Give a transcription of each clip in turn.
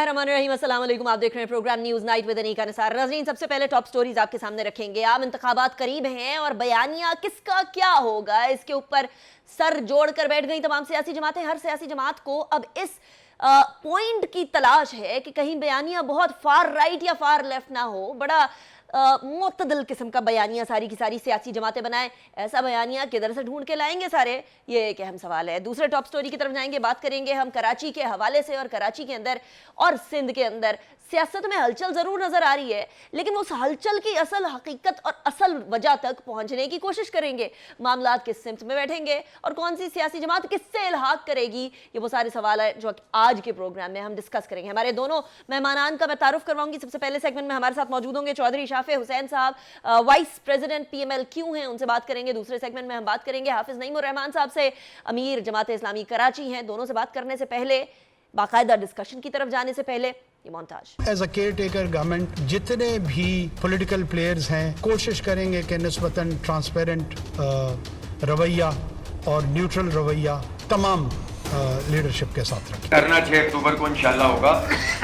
बिस्मिल्लाहिर्रहमानिर्रहीम, अस्सलाम वालेकुम। आप देख रहे हैं programme news night with Anika Nisar. नाज़रीन, सबसे पहले टॉप स्टोरीज आपके सामने रखेंगे। आम इंतखाबात करीब हैं और बयानिया किसका क्या होगा, इसके ऊपर सर जोड़कर बैठ गई तमाम सियासी जमातें। हर सियासी जमात को अब इस पॉइंट की तलाश है कि कहीं बयानिया बहुत फार राइट या फार लेफ्ट ना हो। बड़ा मुतदल किस्म का बयानिया सारी की सारी सियासी जमातें बनाएं। ऐसा बयानिया किधर से ढूंढ के लाएंगे सारे, ये एक अहम सवाल है। दूसरे टॉप स्टोरी की तरफ जाएंगे, बात करेंगे हम कराची के हवाले से। और कराची के अंदर और सिंध के अंदर सियासत में हलचल जरूर नजर आ रही है, लेकिन उस हलचल की असल हकीकत और असल वजह तक पहुंचने की कोशिश करेंगे। मामला किस सिमत में बैठेंगे और कौन सी सियासी जमात किससे इल्हाक करेगी, ये वो सारे सवाल है जो आज के प्रोग्राम में हम डिस्कस करेंगे। हमारे दोनों मेहमानान का मैं तारुफ करवाऊंगी। सबसे पहले सेगमेंट में हमारे साथ मौजूद होंगे चौधरी शाफे हुसैन साहब, वाइस प्रेसिडेंट PMLQ हैं, उनसे बात करेंगे। दूसरे सेगमेंट में हम बात करेंगे हाफिज नईमुर रहमान साहब से, अमीर जमात इस्लामी कराची हैं। दोनों से बात करने से पहले, बाकायदा डिस्कशन की तरफ जाने से पहले, ये montage. As a caretaker government जितने भी पॉलिटिकल प्लेयर्स हैं कोशिश करेंगे कि निस्बतन ट्रांसपेरेंट रवैया और न्यूट्रल रवैया तमाम लीडरशिप के साथ रखें। धरना 6 अक्टूबर को इंशाल्लाह होगा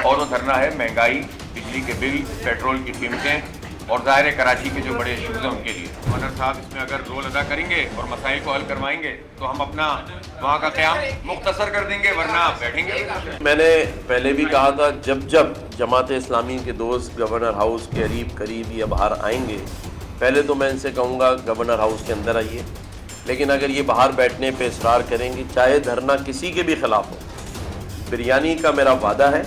और वो धरना है महंगाई, बिजली के बिल, पेट्रोल की कीमतें और ज़ाहिर है कराची के जो बड़े इशूज़ हैं उनके लिए। गवर्नर साहब इसमें अगर रोल अदा करेंगे और मसाइल को हल करवाएंगे तो हम अपना वहाँ का क़याम मुख्तसर कर देंगे, वरना आप बैठेंगे। मैंने पहले भी कहा था, जब जमात इस्लामी के दोस्त गवर्नर हाउस के करीब या बाहर आएंगे, पहले तो मैं इनसे कहूँगा गवर्नर हाउस के अंदर आइए। लेकिन अगर ये बाहर बैठने पे इसरार करेंगे, चाहे धरना किसी के भी खिलाफ हो, बिरयानी का मेरा वादा है,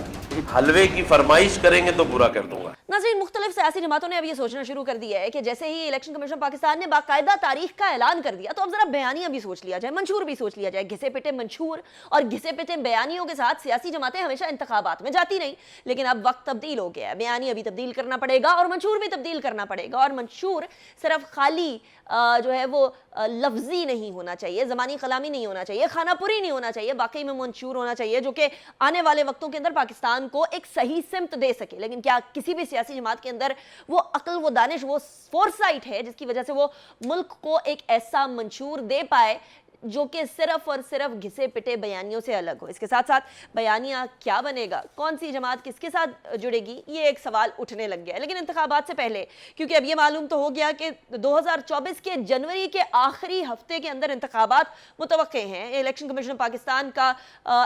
हलवे की फरमाइश करेंगे तो पूरा कर दूंगा। नाज़रीन, मुख्तलिफ सियासी जमातों ने अब ये सोचना शुरू कर दिया है कि जैसे ही इलेक्शन कमीशन पाकिस्तान ने बाकायदा तारीख का ऐलान कर दिया, तो अब जरा बयानिया भी सोच लिया जाए, मंशूर भी सोच लिया जाए। घिसे पिटे मंशूर और घिसे पिटे बयानियों के साथ सियासी जमातें हमेशा इंतखाबात में जाती नहीं, लेकिन अब वक्त तब्दील हो गया है। बयानिया भी तब्दील करना पड़ेगा और मंशूर भी तब्दील करना पड़ेगा। और मंशूर सिर्फ खाली जो है वो लफ्जी नहीं होना चाहिए, ज़मानी कलामी नहीं होना चाहिए, खानापुरी नहीं होना चाहिए, वाकई में मंशूर होना चाहिए जो कि आने वाले वक्तों के अंदर पाकिस्तान को एक सही सिमत दे सके। लेकिन क्या किसी भी सियासी जमात के अंदर वो अक्ल, वो दानिश, वो फोरसाइट है जिसकी वजह से वो मुल्क को एक ऐसा मंशूर दे पाए जो कि सिर्फ और सिर्फ घिसे पिटे बयानियों से अलग हो? इसके साथ साथ बयानिया क्या बनेगा, कौन सी जमात किसके साथ जुड़ेगी, ये एक सवाल उठने लग गया है। लेकिन इंतखाबात से पहले, क्योंकि अब ये मालूम तो हो गया कि 2024 के जनवरी के आखिरी हफ्ते के अंदर इंतखाबात मुतवक्के हैं, इलेक्शन कमीशन पाकिस्तान का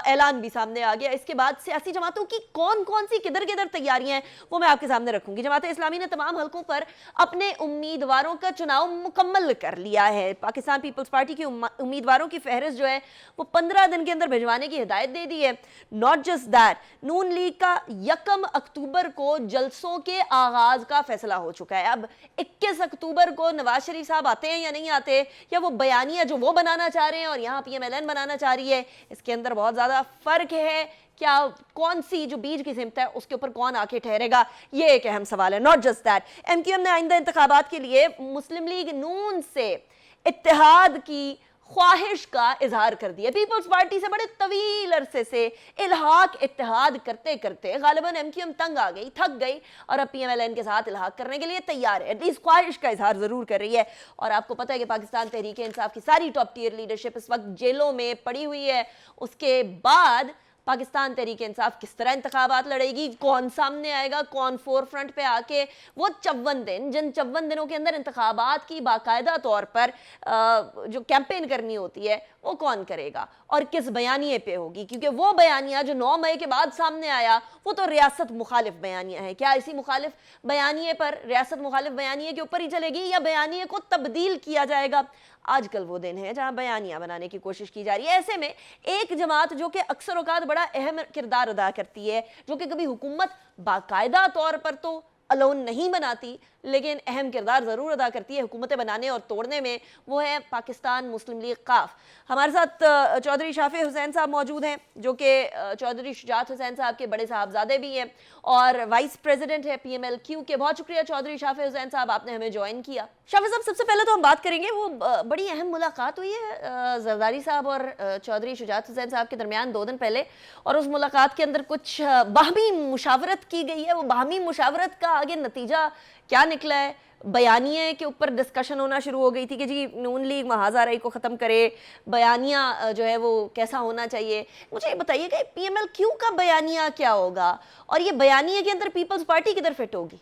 ऐलान भी सामने आ गया। इसके बाद सियासी जमातों की कौन कौन सी किधर किधर तैयारियां हैं वो मैं आपके सामने रखूंगी। जमात इस्लामी ने तमाम हलकों पर अपने उम्मीदवारों का चुनाव मुकम्मल कर लिया है। पाकिस्तान पीपल्स पार्टी की उम्मीदवारों की फहरिस्त जो है वो 15 दिन के अंदर भिजवाने की हिदायत दे दी है। Not just that, Noon league का 1 अक्टूबर को जलसों के आगाज का फैसला हो चुका है। अब 21 अक्टूबर को नवाज शरीफ साहब आते हैं या नहीं आते, या वो बयानिया जो वो बनाना चाह रहे हैं और यहाँ PMLN बनाना चाह रही है, इसके अंदर बहुत ज्यादा फर्क है। क्या कौन सी जो बीज की सिमत है उसके ऊपर कौन आके ठहरेगा, ये एक अहम सवाल है। नॉट जस्ट दैट, MQM ने आइंदा इंतखाबात के लिए मुस्लिम लीग नून से इत्तेहाद की ख्वाहिश का इजहार कर दिया। पीपल्स पार्टी से बड़े तवील अरसे से इल्हाक इत्तेहाद करते करते गालिबन MQM तंग आ गई, थक गई और अब PMLN के साथ इल्हाक करने के लिए तैयार है। एटलीस्ट ख्वाहिश का इजहार जरूर कर रही है। और आपको पता है कि पाकिस्तान तहरीक इंसाफ की सारी टॉप टियर लीडरशिप इस वक्त जेलों में पड़ी हुई है। उसके बाद पाकिस्तान तहरीक इंसाफ किस तरह इंतखाबात लड़ेगी, कौन सामने आएगा, कौन फोर फ्रंट पे आके वो 54 दिन, जिन 54 दिनों के अंदर इंतखाबात की बाकायदा तौर पर जो कैंपेन करनी होती है वो कौन करेगा और किस बयानिए पे होगी। क्योंकि वो बयानिया जो 9 मई के बाद सामने आया वो तो रियासत मुखालिफ बयानिया है। क्या इसी मुखालिफ बयानिए पर, रियासत मुखालिफ बयानिए के ऊपर ही चलेगी या बयानिए को तब्दील किया जाएगा? आजकल वो दिन है जहां बयानिया बनाने की कोशिश की जा रही है। ऐसे में एक जमात जो कि अक्सर औकात बड़ा अहम किरदार अदा करती है, जो कि कभी हुकूमत बाकायदा तौर पर तो अलोन नहीं बनाती लेकिन अहम किरदार ज़रूर अदा करती है हुकूमतें बनाने और तोड़ने में, वो है पाकिस्तान मुस्लिम लीग काफ। हमारे साथ चौधरी शाफे हुसैन साहब मौजूद हैं जो कि चौधरी शुजात हुसैन साहब के बड़े साहबजादे भी हैं और वाइस प्रेसिडेंट है PMLQ के। बहुत शुक्रिया चौधरी शाफे हुसैन साहब, आपने हमें ज्वाइन किया। शाफे साहब, सबसे पहले तो हम बात करेंगे, वो बड़ी अहम मुलाकात हुई है जरदारी साहब और चौधरी शुजात हुसैन साहब के दरमियान 2 दिन पहले, और उस मुलाकात के अंदर कुछ बाहमी मुशावरत की गई है। वो बाहमी मुशावरत का आगे नतीजा क्या निकला है, बयानिया के ऊपर डिस्कशन होना शुरू हो गई थी कि जी नून लीग महाज़ाराई को ख़त्म करे, बयानिया जो है वो कैसा होना चाहिए। मुझे ये बताइए कि PMLQ का बयानिया क्या होगा और ये बयानिया के अंदर पीपल्स पार्टी किधर फिट होगी?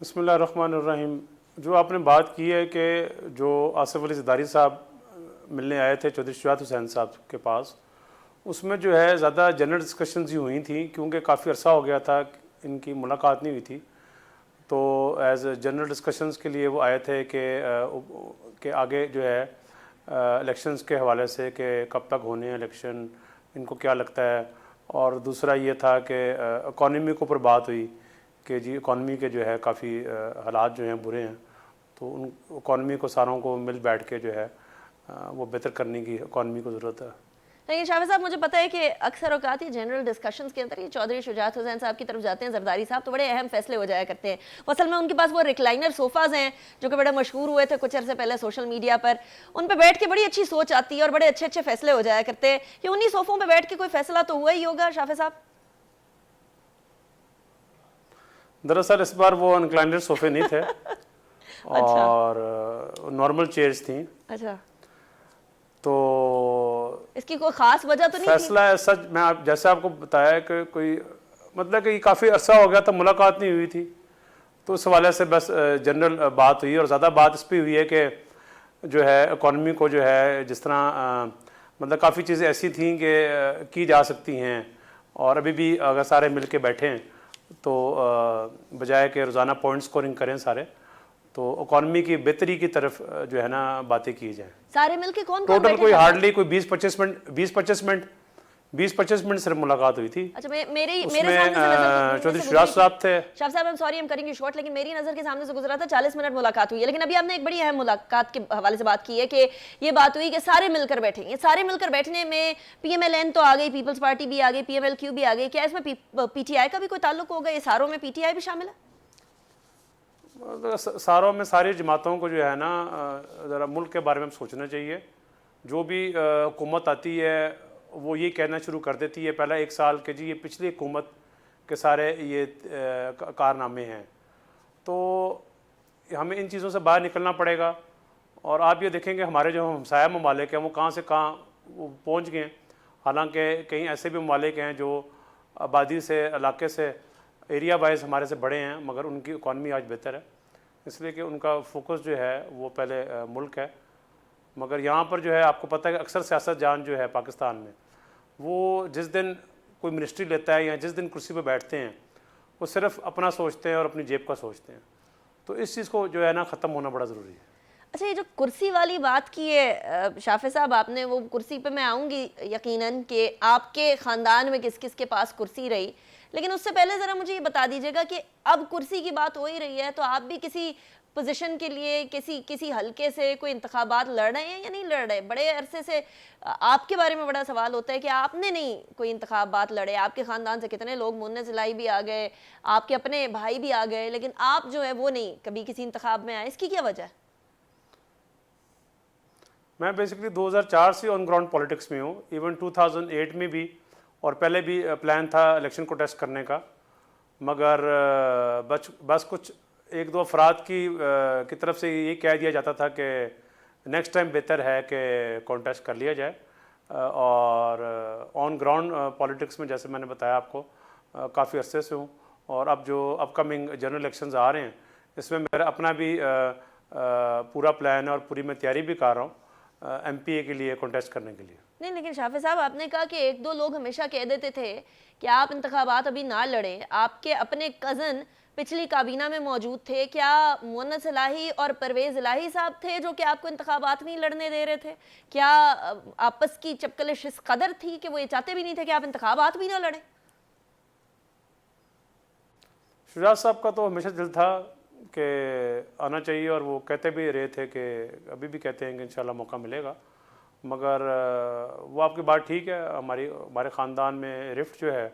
बिस्मिल्लाहिर्रहमानिर्रहीम। जो आपने बात की है कि जो आसिफ अली ज़रदारी साहब मिलने आए थे चौधरी शुजात हुसैन साहब के पास, उसमें जो है ज़्यादा जनरल डिस्कशंस ही हुई थी, क्योंकि काफ़ी अरसा हो गया था इनकी मुलाकात नहीं हुई थी। तो एज जनरल डिस्कशंस के लिए वो आए थे कि आगे जो है इलेक्शंस के हवाले से कि कब तक होने हैं इलेक्शन, इनको क्या लगता है। और दूसरा ये था कि इकॉनमी के ऊपर बात हुई कि जी इकॉनमी के जो है काफ़ी हालात जो हैं बुरे हैं, तो उन इकॉनमी को सारों को मिल बैठ के जो है वो बेहतर करने की इकॉनमी को ज़रूरत है। लेकिन शाफिज़ साहब, मुझे पता है कि अक्सर औकात ये जनरल डिस्कशंस के अंदर ये चौधरी शुजात हुसैन साहब की तरफ जाते हैं ज़रदारी साहब, तो बड़े अहम फैसले हो जाया करते हैं। असल में उनके पास वो रिक्लाइनर सोफ़ाज़ हैं जो कि बड़े मशहूर हुए थे कुछ अर्से पहले सोशल मीडिया पर। उन पर बैठ के बड़ी अच्छी सोच आती है और बड़े अच्छे अच्छे फैसले हो जाया करते हैं। कि उन्हीं सोफ़ों पर बैठ के कोई फैसला तो हुआ ही होगा शाफिज़ साहब? दरअसल इस बार वो इनक्लाइनर सोफ़े नहीं थे और नॉर्मल चेयर्स थी। अच्छा, तो इसकी कोई ख़ास वजह तो नहीं थी? फैसला सच मैं जैसे आपको बताया कि कोई मतलब कि काफ़ी अरसा हो गया था, मुलाकात नहीं हुई थी, तो उस हवाले से बस जनरल बात हुई। और ज़्यादा बात इस पर हुई है कि जो है इकॉनमी को जो है जिस तरह मतलब काफ़ी चीज़ें ऐसी थी कि की जा सकती हैं, और अभी भी अगर सारे मिल के बैठे हैं तो बजाय कि रोज़ाना पॉइंट स्कोरिंग करें सारे, तो इकॉनमी की बेहतरी की तरफ जो है ना बातें की जाए। सारे मिलके कौन टोटल कोई हार्डली कोई 20-25 मिनट सिर्फ मुलाकात हुई थी। अच्छा, मेरे उसमें चौधरी शुजात साहब थे। शाह साहब, I am sorry, I am cutting you short, लेकिन मेरी नज़र के सामने से गुजरा था 40 मिनट मुलाकात हुई है। लेकिन अभी आपने एक बड़ी अहम मुलाकात के हवाले से बात की है कि ये बात हुई कि सारे मिलकर बैठेंगे। सारे मिलकर बैठने में PMLN तो आ गई, पीपल्स पार्टी भी आ गई, PMLQ भी आ गई, क्या इसमें PTI का भी कोई ताल्लुक होगा? ये सारों में PTI भी शामिल है? सारों में सारी जमातों को जो है ना ज़रा मुल्क के बारे में सोचना चाहिए। जो भी हुकूमत आती है वो ये कहना शुरू कर देती है पहला 1 साल के जी ये पिछली हुकूमत के सारे ये कारनामे हैं, तो हमें इन चीज़ों से बाहर निकलना पड़ेगा। और आप ये देखेंगे हमारे जो हमसाया ममालिक हैं वो कहाँ से कहाँ वो पहुँच गए। हालांकि कहीं ऐसे भी ममालिक हैं जो आबादी से इलाके से एरिया वाइज हमारे से बड़े हैं, मगर उनकी इकॉनमी आज बेहतर है, इसलिए कि उनका फोकस जो है वो पहले मुल्क है। मगर यहाँ पर जो है आपको पता है कि अक्सर सियासतदान जो है पाकिस्तान में वो जिस दिन कोई मिनिस्ट्री लेता है या जिस दिन कुर्सी पर बैठते हैं वो सिर्फ अपना सोचते हैं और अपनी जेब का सोचते हैं। तो इस चीज़ को जो है ना ख़त्म होना बड़ा ज़रूरी है। अच्छा, ये जो कुर्सी वाली बात की है शाफे साहब आपने, वो कुर्सी पे मैं आऊँगी यकीनन कि आपके ख़ानदान में किस किस के पास कुर्सी रही, लेकिन उससे पहले ज़रा मुझे ये बता दीजिएगा कि अब कुर्सी की बात हो ही रही है तो आप भी किसी पोजीशन के लिए किसी हलके से कोई इंतखाबात लड़ रहे हैं या नहीं लड़ रहे? बड़े अरसे से आपके बारे में बड़ा सवाल होता है कि आपने नहीं कोई इंतखाबात लड़े, आपके ख़ानदान से कितने लोग मुन्ने सिलाई भी आ गए, आपके अपने भाई भी आ गए, लेकिन आप जो है वो नहीं कभी किसी इंतखाब में आए, इसकी क्या वजह है? मैं बेसिकली 2004 से ऑन ग्राउंड पॉलिटिक्स में हूँ। इवन 2008 में भी और पहले भी प्लान था इलेक्शन को टेस्ट करने का, मगर बस कुछ 1-2 अफराद की तरफ से ये कह दिया जाता था कि नेक्स्ट टाइम बेहतर है कि कॉन्टेस्ट कर लिया जाए। और ऑन ग्राउंड पॉलिटिक्स में जैसे मैंने बताया आपको काफ़ी अरसे से हूँ, और अब जो अपकमिंग जनरल इलेक्शंस आ रहे हैं इसमें मेरा अपना भी पूरा प्लान है और पूरी मैं तैयारी भी कर रहा हूँ MPA के लिए कॉन्टेस्ट करने के लिए। नहीं, लेकिन शाफे साहब आपने कहा कि 1-2 लोग हमेशा कह देते थे कि आप इंतखाबात अभी ना लड़ें। आपके अपने कज़न पिछली काबीना में मौजूद थे, क्या मुन्नस इलाही और परवेज़ इलाही साहब थे जो कि आपको इंतखाबात नहीं लड़ने दे रहे थे? क्या आपस की चपकलिश इस कदर थी कि वो ये चाहते भी नहीं थे कि आप इंतखाबात भी ना लड़ें? शुजात साहब का तो हमेशा दिल था कि आना चाहिए, और वो कहते भी रहे थे कि अभी भी कहते हैं कि इंशाल्लाह मौका मिलेगा। मगर वो आपकी बात ठीक है, हमारे ख़ानदान में रिफ्ट जो है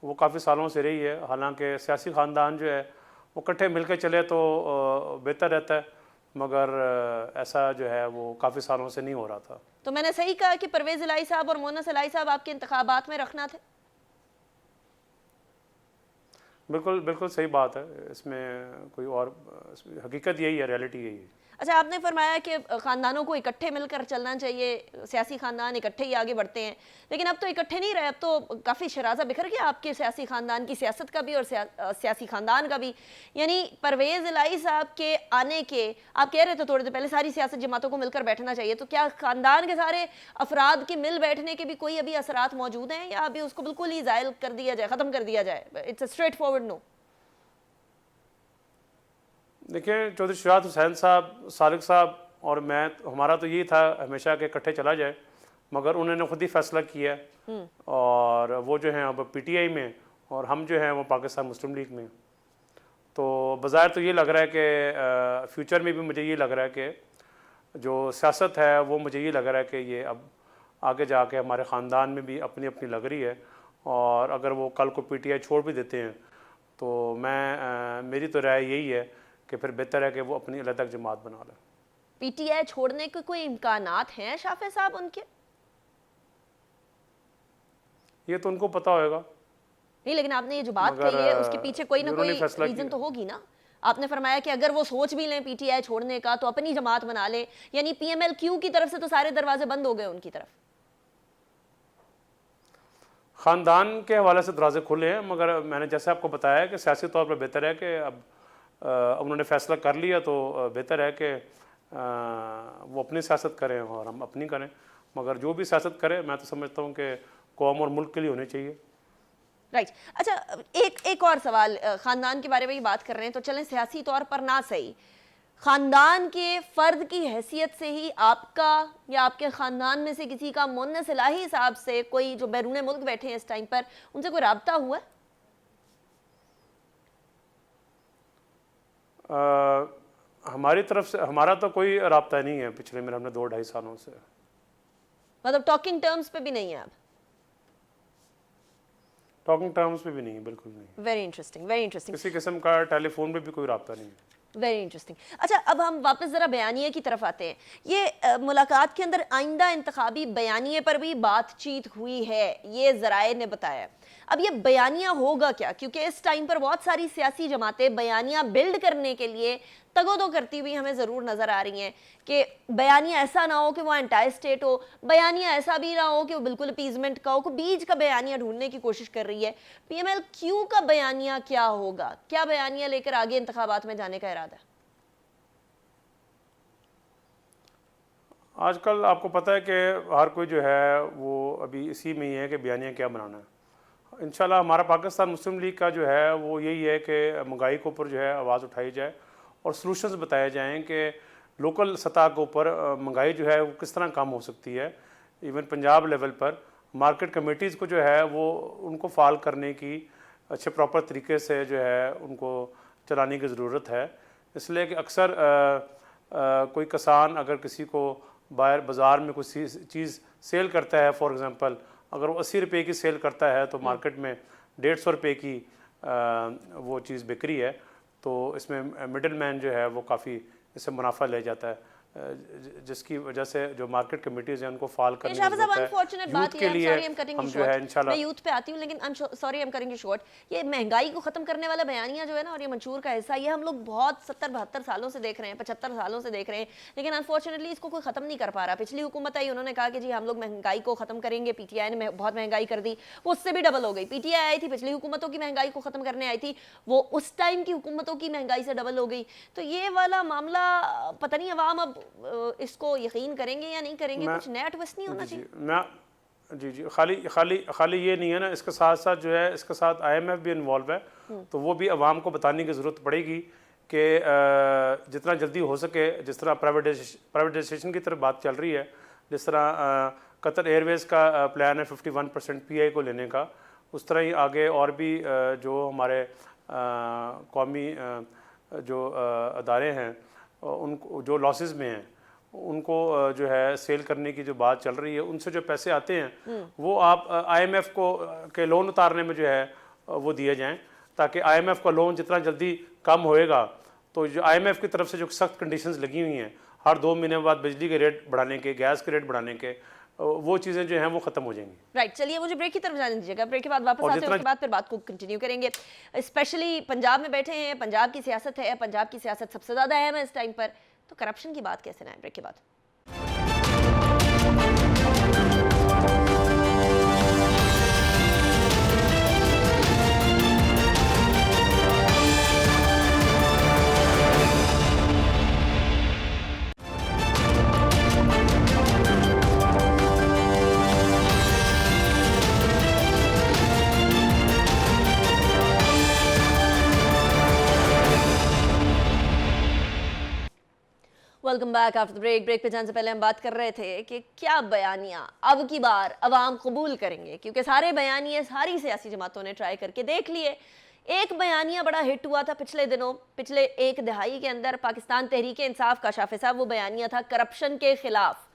वो काफ़ी सालों से रही है। हालांकि सियासी ख़ानदान जो है वो इकट्ठे मिल के चले तो बेहतर रहता है, मगर ऐसा जो है वो काफ़ी सालों से नहीं हो रहा था। तो मैंने सही कहा कि परवेज़ इलाही साहब और मुन्नस इलाही साहब आपके इंतखाबात में रखना थे? बिल्कुल बिल्कुल सही बात है, इसमें कोई और हकीकत यही है, रियलिटी यही है। अच्छा, आपने फरमाया कि ख़ानदानों को इकट्ठे मिलकर चलना चाहिए, सियासी ख़ानदान इकट्ठे ही आगे बढ़ते हैं, लेकिन अब तो इकट्ठे नहीं रहे, अब तो काफ़ी शराजा बिखर गया आपके सियासी ख़ानदान की सियासत का भी और सियासी ख़ानदान का भी। यानी परवेज़ इलाही साहब के आने के, आप कह रहे थे थोड़ी देर पहले, सारी सियासत जमातों को मिलकर बैठना चाहिए, तो क्या ख़ानदान के सारे अफराद के मिल बैठने के भी कोई अभी असरात मौजूद हैं, या अभी उसको बिल्कुल ही ज़ायल कर दिया जाए, ख़त्म कर दिया जाए? It's a straightforward no. देखिए, चौधरी शुजात हुसैन साहब, सालिक साहब और मैं, हमारा तो यही था हमेशा के इकट्ठे चला जाए, मगर उन्होंने खुद ही फैसला किया है और वो जो हैं अब पीटीआई में और हम जो हैं वो पाकिस्तान मुस्लिम लीग में। तो बज़ाहिर तो ये लग रहा है कि फ्यूचर में भी मुझे ये लग रहा है कि जो सियासत है वो मुझे ये लग रहा है कि ये अब आगे जाके हमारे ख़ानदान में भी अपनी अपनी लग रही है, और अगर वो कल को पीटीआई छोड़ भी देते हैं तो मेरी तो राय यही है कि फिर बेहतर है कि वो अपनी अलग जमात बना लें। पीटीआई छोड़ने के कोई इम्कानात हैं शाफे साहब उनके? ये तो उनको पता होगा। नहीं, लेकिन आपने ये जो बात मगर, कही है उसके पीछे कोई ना उन्होंने कोई फैसला रीजन किया। तो होगी ना। आपने फरमाया कि अगर वो सोच भी लें पीटीआई छोड़ने का तो अपनी जमात बना लें, यानी पीएमएल-क्यू की तरफ से तो सारे दरवाजे बंद हो गए उनकी तरफ। ख़ानदान के हवाले से दरवाजे खुले हैं, मगर मैंने जैसे आपको बताया कि सियासी तौर पर बेहतर है कि अब उन्होंने फैसला कर लिया तो बेहतर है कि वो अपनी सियासत करें और हम अपनी करें, मगर जो भी सियासत करें मैं तो समझता हूँ कि कौम और मुल्क के लिए होनी चाहिए। राइट। अच्छा, एक और सवाल, ख़ानदान के बारे में ही बात कर रहे हैं तो चलें सियासी तौर पर ना सही, ख़ानदान के फ़र्द की हैसियत से ही आपका या आपके ख़ानदान में से किसी का मुन्नस इलाही साहब से, कोई जो बैरून मुल्क बैठे हैं इस टाइम पर, उनसे कोई राब्ता हुआ? हमारी तरफ से हमारा तो कोई राब्ता नहीं है पिछले मेरे हमने 2-2.5 सालों से। मतलब टॉकिंग टर्म्स पे भी नहीं है आप? टॉकिंग टर्म्स पे भी नहीं है, बिल्कुल नहीं। वेरी इंटरेस्टिंग, वेरी इंटरेस्टिंग, किसी किस्म का टेलीफोन पे भी कोई राब्ता नहीं है। Very interesting. अच्छा, अब हम वापस ज़रा बयानिए की तरफ आते हैं। ये मुलाकात के अंदर आइंदा इंतखाबी बयानिए पर भी बातचीत हुई है, ये ज़राए ने बताया। अब ये बयानिया होगा क्या? क्योंकि इस टाइम पर बहुत सारी सियासी जमातें बयानिया बिल्ड करने के लिए तगोदो करती हुई हमें ज़रूर नज़र आ रही हैं कि बयानिया ऐसा ना हो कि वो एंटाई स्टेट हो, बयानिया ऐसा भी ना हो कि वो बिल्कुल अपीजमेंट का हो, को बीच का बयानिया ढूंढने की कोशिश कर रही है। पीएमएल-क्यू का बयानिया क्या होगा? क्या बयानिया लेकर आगे इंतखाबात में जाने का इरादा है? आजकल आपको पता है कि हर कोई जो है वो अभी इसी में ही है कि बयानिया क्या बनाना है। इंशाल्लाह हमारा पाकिस्तान मुस्लिम लीग का जो है वो यही है कि महंगाई के ऊपर जो है आवाज़ उठाई जाए और सलूशंस बताए जाएं कि लोकल सतह के ऊपर महंगाई जो है वो किस तरह कम हो सकती है। इवन पंजाब लेवल पर मार्केट कमेटीज़ को जो है वो उनको फाल करने की अच्छे प्रॉपर तरीके से जो है उनको चलाने की ज़रूरत है। इसलिए कि अक्सर कोई किसान अगर किसी को बाहर बाज़ार में कोई चीज़ सेल करता है, फॉर एग्ज़ाम्पल अगर वो 80 रुपये की सेल करता है तो मार्केट में 150 रुपये की वो चीज़ बिक्री है, तो इसमें मिडिल मैन जो है वो काफ़ी इससे मुनाफा ले जाता है, जिसकी वजह से जो मार्केट कमेटीज हैं उनको फाल करने की ज़रूरत है। अनफॉर्चुनेट बात यूथ के लिए हम जो है इंशाल्लाह, मैं यूथ पे आती हूँ, लेकिन sorry I am cutting you short. ये महंगाई को खत्म करने वाला बयानिया जो है ना, और ये मंशूर का हिस्सा, ये हम लोग बहुत 70-72 सालों से देख रहे हैं, 75 सालों से देख रहे हैं, लेकिन अनफॉर्चुनेटली इसको कोई खत्म नहीं कर पा रहा। पिछली हुकूमत आई, उन्होंने कहा कि जी हम लोग महंगाई को खत्म करेंगे, पीटीआई ने बहुत महंगाई कर दी, वो उससे भी डबल हो गई। पीटीआई आई थी, पिछली हुकूमतों की महंगाई को खत्म करने आई थी, वो उस टाइम की हुकूमतों की महंगाई से डबल हो गई। तो ये वाला मामला पता नहीं अवाम अब इसको यकीन करेंगे या नहीं करेंगे, कुछ नया ट्विस्ट नहीं होना चाहिए? जी खाली ये नहीं है ना, इसके साथ साथ जो है इसके साथ IMF भी इन्वॉल्व है, तो वो भी अवाम को बताने की ज़रूरत पड़ेगी कि जितना जल्दी हो सके, जिस तरह प्राइवेटाइजेशन की तरफ बात चल रही है, जिस तरह कतर एयरवेज़ का प्लान है 51% PI को लेने का, उस तरह ही आगे और भी जो हमारे कौमी जो अदारे हैं उनको जो लॉसेस में हैं उनको जो है सेल करने की जो बात चल रही है, उनसे जो पैसे आते हैं वो आप IMF को के लोन उतारने में जो है वो दिए जाएं, ताकि IMF का लोन जितना जल्दी कम होएगा तो जो IMF की तरफ से जो सख्त कंडीशंस लगी हुई हैं, हर 2 महीने बाद बिजली के रेट बढ़ाने के, गैस के रेट बढ़ाने के, वो चीज़ें जो हैं वो ख़त्म हो जाएंगी। राइट, चलिए मुझे ब्रेक की तरफ जाने दीजिएगा, ब्रेक के बाद वापस और आते हैं, जितना- उसके बाद फिर बात को कंटिन्यू करेंगे। स्पेशली पंजाब में बैठे हैं, पंजाब की सियासत है, पंजाब की सियासत सबसे ज़्यादा अहम है इस टाइम पर, तो करप्शन की बात कैसे ना है, ब्रेक के बाद। Welcome back after break. Break पे जाने से पहले हम बात कर रहे थे कि क्या बयानियां अब की बार अवाम कबूल करेंगे, क्योंकि सारे बयानिए सारी सियासी जमातों ने ट्राई करके देख लिए। एक बयानिया बड़ा हिट हुआ था पिछले दिनों, पिछले एक दहाई के अंदर, पाकिस्तान तहरीक इंसाफ का शाफे साहब, वो बयानिया था करप्शन के खिलाफ।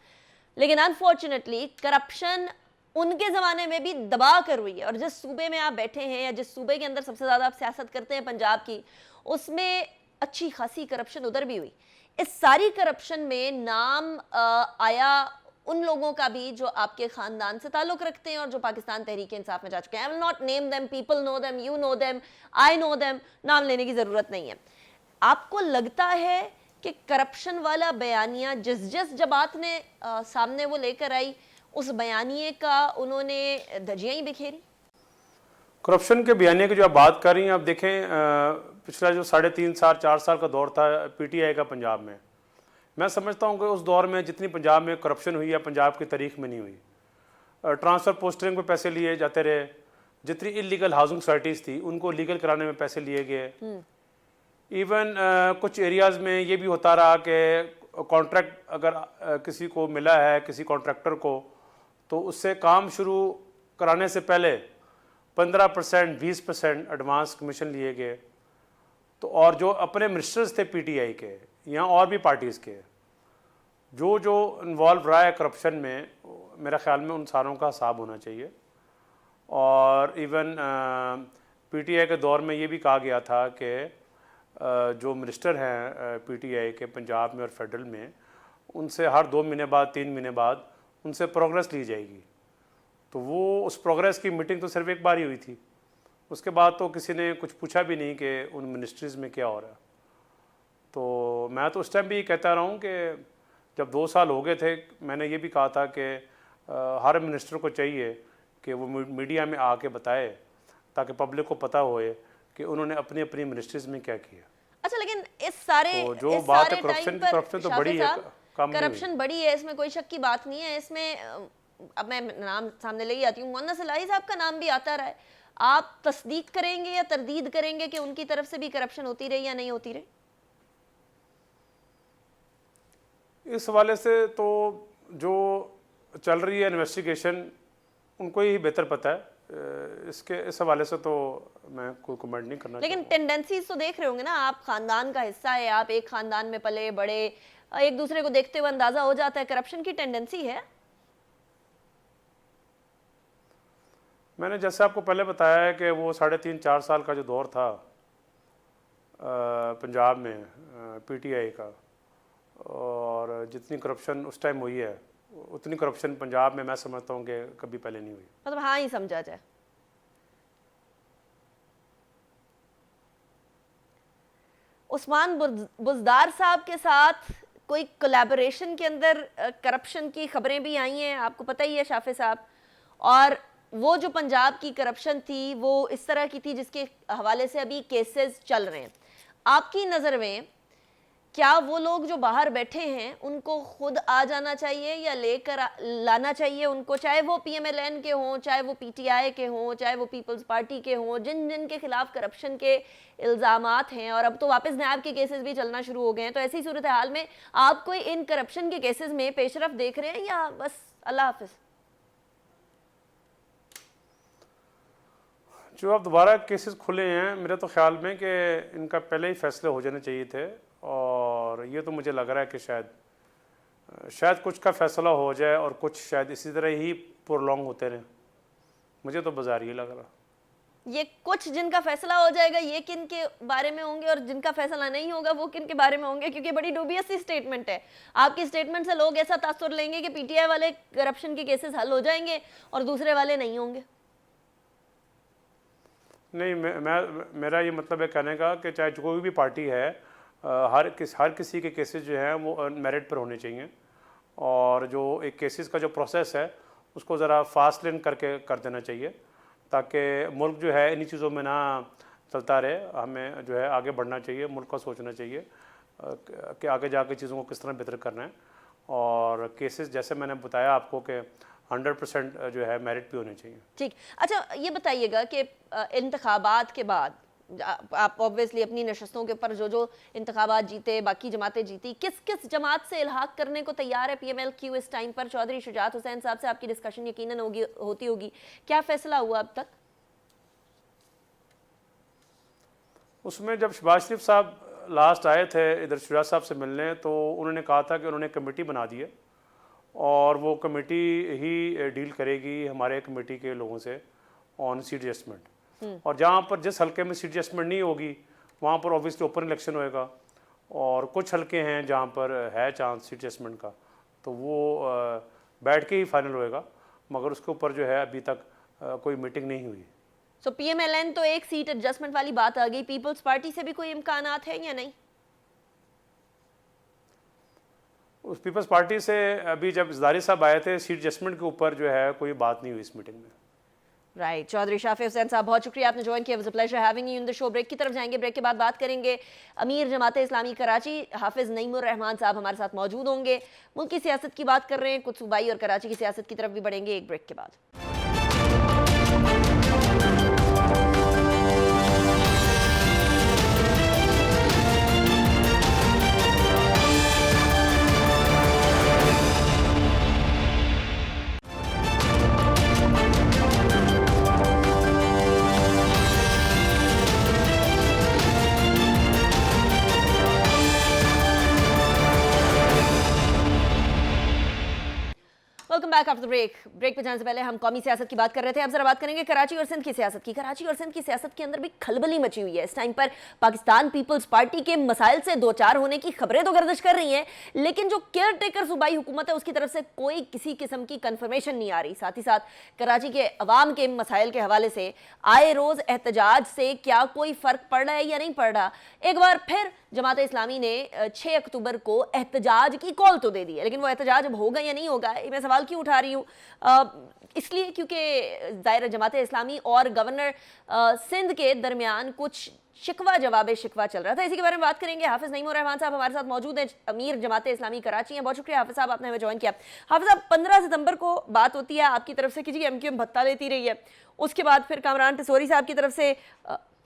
लेकिन अनफॉर्चुनेटली करप्शन उनके ज़माने में भी दबा कर हुई है, और जिस सूबे में आप बैठे हैं या जिस सूबे के अंदर सबसे ज़्यादा आप सियासत करते हैं पंजाब की, उसमें अच्छी खासी करप्शन उधर भी हुई। इस सारी करप्शन में नाम आया उन लोगों का भी जो आपके खानदान से ताल्लुक रखते हैं और जो पाकिस्तान तहरीक इंसाफ में जा चुके हैं। I will not name them, people know them, you know them, I know them, नाम लेने की ज़रूरत नहीं है। आपको लगता है कि करप्शन वाला बयानिया जिस जिस जमात ने सामने वो लेकर आई, उस बयानिए का उन्होंने धज्जियां ही बिखेरी? करप्शन के बयानिए की जो आप बात कर रही हैं, आप देखें पिछला जो 3.5 4 साल का दौर था पीटीआई का पंजाब में, मैं समझता हूँ कि उस दौर में जितनी पंजाब में करप्शन हुई है पंजाब की तारीख में नहीं हुई। ट्रांसफ़र पोस्टरिंग पे पैसे लिए जाते रहे, जितनी इलीगल हाउसिंग सोसाइटीज़ थी उनको लीगल कराने में पैसे लिए गए। इवन कुछ एरियाज़ में ये भी होता रहा कि कॉन्ट्रैक्ट अगर किसी को मिला है, किसी कॉन्ट्रैक्टर को, तो उससे काम शुरू कराने से पहले 15% 20% एडवांस कमीशन लिए गए। तो और जो अपने मिनिस्टर्स थे पीटीआई के या और भी पार्टीज़ के, जो इन्वॉल्व रहा है करप्शन में, मेरा ख्याल में उन सारों का हिसाब होना चाहिए। और इवन पीटीआई के दौर में ये भी कहा गया था कि जो मिनिस्टर हैं पीटीआई के पंजाब में और फेडरल में, उनसे हर 2 महीने बाद 3 महीने बाद उनसे प्रोग्रेस ली जाएगी। तो वो उस प्रोग्रेस की मीटिंग तो सिर्फ एक बार ही हुई थी, उसके बाद तो किसी ने कुछ पूछा भी नहीं कि उन मिनिस्ट्रीज़ में क्या हो रहा है। तो मैं तो उस टाइम भी कहता रहा हूँ कि जब 2 साल हो गए थे, मैंने ये भी कहा था कि हर मिनिस्टर को चाहिए कि वो मीडिया में आके बताए ताकि पब्लिक को पता होए कि उन्होंने अपनी अपनी मिनिस्ट्रीज़ में क्या किया। अच्छा, लेकिन इस सारे तो जो बात है करप्शन की, करप्शन तो बड़ी है, कम नहीं हुई। करप्शन बड़ी है, इसमें कोई शक की बात नहीं है। इसमें अब मैं नाम सामने ले आती हूँ, मुअन्नस इलाही साहब का नाम भी आता रहा है। आप तस्दीक करेंगे या तरदीद करेंगे कि उनकी तरफ से भी करप्शन होती रही या नहीं होती रही? इस हवाले से तो जो चल रही है इन्वेस्टिगेशन, उनको ही बेहतर पता है। इस हवाले से तो मैं कोई कमेंट नहीं करना। लेकिन टेंडेंसीज तो देख रहे होंगे ना, आप खानदान का हिस्सा है, आप एक खानदान में पले बड़े, एक दूसरे को देखते हुए अंदाजा हो जाता है करप्शन की टेंडेंसी है। मैंने जैसे आपको पहले बताया है कि वो 3.5 4 साल का जो दौर था पंजाब में पीटीआई का, और जितनी करप्शन उस टाइम हुई है उतनी करप्शन पंजाब में मैं समझता हूँ कि कभी पहले नहीं हुई। मतलब हाँ ही समझा जाए। उस्मान बुज़दार साहब के साथ कोई कोलैबोरेशन के अंदर करप्शन की खबरें भी आई हैं, आपको पता ही है शाफे साहब। और वो जो पंजाब की करप्शन थी वो इस तरह की थी जिसके हवाले से अभी केसेस चल रहे हैं। आपकी नज़र में क्या वो लोग जो बाहर बैठे हैं उनको खुद आ जाना चाहिए या लेकर लाना चाहिए उनको, चाहे वो पीएमएलएन के हों, चाहे वो पीटीआई के हों, चाहे वो पीपल्स पार्टी के हों, जिन जिन के खिलाफ करप्शन के इल्ज़ामात हैं, और अब तो वापस नैब के केसेस भी चलना शुरू हो गए हैं। तो ऐसी सूरत हाल में आप कोई इन करप्शन के केसेस में पेशरफ देख रहे हैं या बस अल्लाह हाफिज़? जो अब दोबारा केसेस खुले हैं, मेरे तो ख्याल में कि इनका पहले ही फैसले हो जाने चाहिए थे, और ये तो मुझे लग रहा है कि शायद कुछ का फैसला हो जाए और कुछ शायद इसी तरह ही प्रोलॉन्ग होते रहें। मुझे तो बाजार ये लग रहा। ये कुछ जिनका फैसला हो जाएगा ये किन के बारे में होंगे और जिनका फैसला नहीं होगा वो किन के बारे में होंगे, क्योंकि बड़ी डूबियस सी स्टेटमेंट है। आपकी स्टेटमेंट से लोग ऐसा तासुर लेंगे कि पीटीआई वाले करप्शन के केसेस हल हो जाएंगे और दूसरे वाले नहीं होंगे। नहीं, मेरा ये मतलब है कहने का कि चाहे कोई भी पार्टी है, हर किसी के केसेस जो हैं वो मेरिट पर होने चाहिए, और जो एक केसेस का जो प्रोसेस है उसको ज़रा फास्ट लेन करके कर देना चाहिए, ताकि मुल्क जो है इन्हीं चीज़ों में ना चलता रहे। हमें जो है आगे बढ़ना चाहिए, मुल्क का सोचना चाहिए कि आगे जाके चीज़ों को किस तरह बेहतर करना है। और केसेस जैसे मैंने बताया आपको कि 100% जो है मेरिट भी होने चाहिए। ठीक, अच्छा ये बताइएगा कि इंतखाबात के बाद आप ऑब्वियसली अपनी नशस्तों के ऊपर जो इंतखाबात जीते, बाकी जमातें जीती, किस किस जमात से इल्हाक करने को तैयार है PMLQ इस टाइम पर? चौधरी शुजात हुसैन साहब से आपकी डिस्कशन यकीनन होती होगी, क्या फैसला हुआ अब तक? उसमें जब शहबाज शरीफ साहब लास्ट आए थे इधर शुजात साहब से मिलने, तो उन्होंने कहा था कि उन्होंने कमेटी बना दी है और वो कमेटी ही डील करेगी हमारे कमेटी के लोगों से ऑन सीट एडजस्टमेंट। और जहाँ पर जिस हल्के में सीट एडजस्टमेंट नहीं होगी वहाँ पर ऑब्वियसली ओपन इलेक्शन होएगा, और कुछ हल्के हैं जहाँ पर है चांस सीट एडजस्टमेंट का, तो वो बैठ के ही फाइनल होएगा, मगर उसके ऊपर जो है अभी तक कोई मीटिंग नहीं हुई। सो PMLN तो एक सीट एडजस्टमेंट वाली बात आ गई, पीपल्स पार्टी से भी कोई इम्कानात है या नहीं? उस पीपल्स पार्टी से अभी जब ज़रदारी साहब आए थे सीट एडजस्टमेंट के ऊपर जो है कोई बात नहीं हुई इस मीटिंग में। राइट, चौधरी शाफी हुसैन साहब बहुत शुक्रिया आपने ज्वाइन किया। Was a pleasure having you in the show. Break की तरफ जाएंगे, ब्रेक के बाद बात करेंगे अमीर जमाते इस्लामी कराची हाफिज नईमुर रहमान साहब हमारे साथ मौजूद होंगे। मुल्क की सियासत की बात कर रहे हैं, कुछ सूबाई और कराची की सियासत की तरफ भी बढ़ेंगे एक ब्रेक के बाद। Welcome back after break. Break पे जाने से पहले हम कौमी सियासत की बात कर रहे थे, अब जरा बात करेंगे कराची और सिंध की सियासत की। कराची और सिंध की सियासत के अंदर भी खलबली मची हुई है। इस टाइम पर पाकिस्तान पीपल्स पार्टी के मसाइल से दो चार होने की खबरें तो गर्दिश कर रही हैं, लेकिन जो केयर टेकर सूबाई हुकूमत है उसकी तरफ से कोई किसी किस्म की कन्फर्मेशन नहीं आ रही। साथ ही साथ कराची के अवाम के मसाइल के हवाले से आए रोज एहतजाज से क्या कोई फर्क पड़ रहा है या नहीं पड़ रहा? एक बार फिर जमात इस्लामी ने 6 अक्टूबर को एहतजाज की कॉल तो दे दी है, लेकिन वो एहतजाज अब होगा या नहीं होगा, मैं सवाल क्यों उठा रही हूँ? इसलिए क्योंकि ज़ाहिर जमात इस्लामी और गवर्नर सिंध के दरमियान कुछ शिकवा जवाब शिकवा चल रहा था। इसी के बारे में बात करेंगे। हाफिज नईमुर रहमान साहब हमारे साथ मौजूद हैं, अमीर जमात इस्लामी कराची हैं। बहुत शुक्रिया हाफिज साहब, आपने हमें ज्वाइन किया। हाफिज साहब, 15 सितंबर को बात होती है आपकी तरफ से कि जी MQM भत्ता लेती रही है, उसके बाद फिर कामरान टसोरी साहब की तरफ से